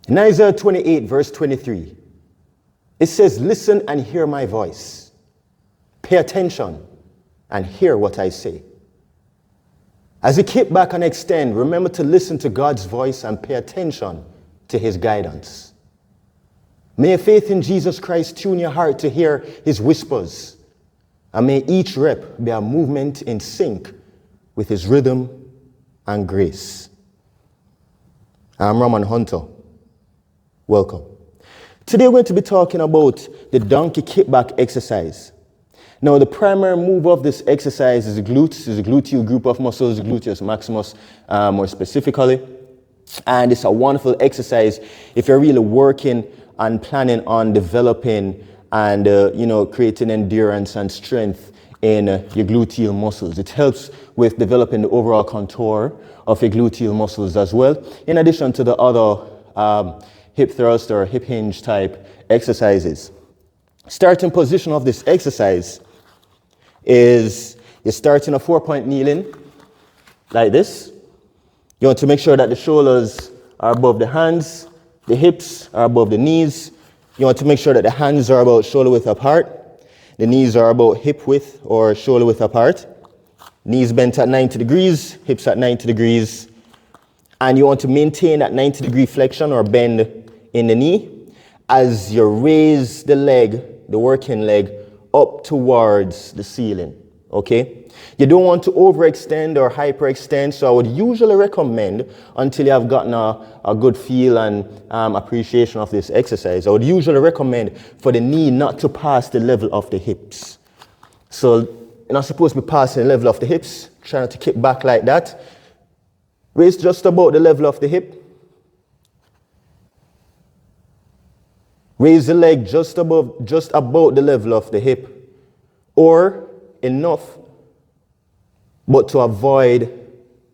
In Isaiah 28, verse 23, it says, listen and hear my voice. Pay attention and hear what I say. As you kick back and extend, remember to listen to God's voice and pay attention to his guidance. May your faith in Jesus Christ tune your heart to hear his whispers. And may each rep be a movement in sync with his rhythm and grace. I'm Roman Hunter. Welcome. Today we're going to be talking about the Donkey Kickback exercise. Now the primary move of this exercise is the glutes, is a gluteal group of muscles, the gluteus maximus more specifically. And it's a wonderful exercise if you're really working and planning on developing and creating endurance and strength in your gluteal muscles. It helps with developing the overall contour of your gluteal muscles as well, in addition to the other hip thrust or hip hinge type exercises. Starting position of this exercise is you start in a 4-point kneeling like this. You want to make sure that the shoulders are above the hands, the hips are above the knees. You want to make sure that the hands are about shoulder width apart, the knees are about hip width or shoulder width apart, knees bent at 90 degrees, hips at 90 degrees, and you want to maintain that 90-degree flexion or bend in the knee as you raise the leg, the working leg, up towards the ceiling, okay? You don't want to overextend or hyperextend, so I would usually recommend, until you have gotten a good feel and appreciation of this exercise, I would usually recommend for the knee not to pass the level of the hips. So you're not supposed to be passing the level of the hips, try not to kick back like that. Raise just about the level of the hip. Raise the leg just about the level of the hip, or enough, but to avoid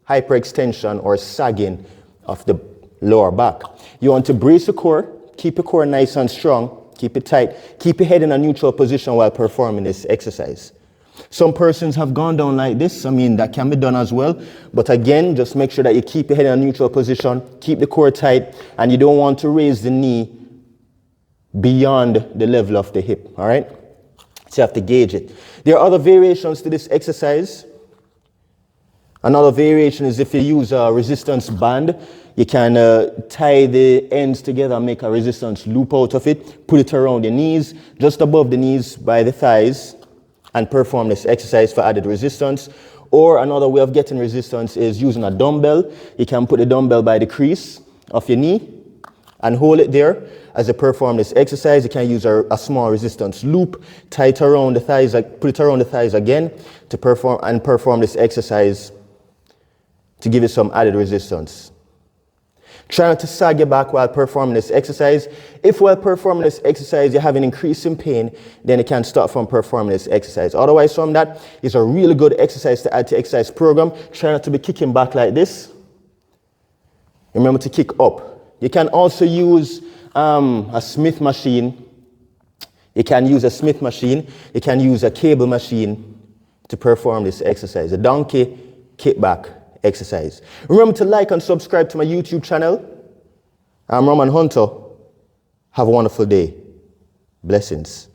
hyperextension or sagging of the lower back. You want to brace the core, keep your core nice and strong, keep it tight, keep your head in a neutral position while performing this exercise. Some persons have gone down like this. That can be done as well. But again, just make sure that you keep your head in a neutral position, keep the core tight, and you don't want to raise the knee beyond the level of the hip, all right? So you have to gauge it. There are other variations to this exercise. Another variation is if you use a resistance band, you can tie the ends together and make a resistance loop out of it, put it around the knees, just above the knees by the thighs, and perform this exercise for added resistance. Or another way of getting resistance is using a dumbbell. You can put the dumbbell by the crease of your knee and hold it there as you perform this exercise. You can use a small resistance loop, tie it around the thighs, put it around the thighs again to perform this exercise to give you some added resistance. Try not to sag your back while performing this exercise. If while performing this exercise you're having increasing pain, then you can stop from performing this exercise. Otherwise from that, it's a really good exercise to add to exercise program. Try not to be kicking back like this. Remember to kick up. You can also use a Smith machine. You can use a Smith machine. You can use a cable machine to perform this exercise, a Donkey Kickback exercise. Remember to like and subscribe to my YouTube channel. I'm Roman Hunter. Have a wonderful day. Blessings.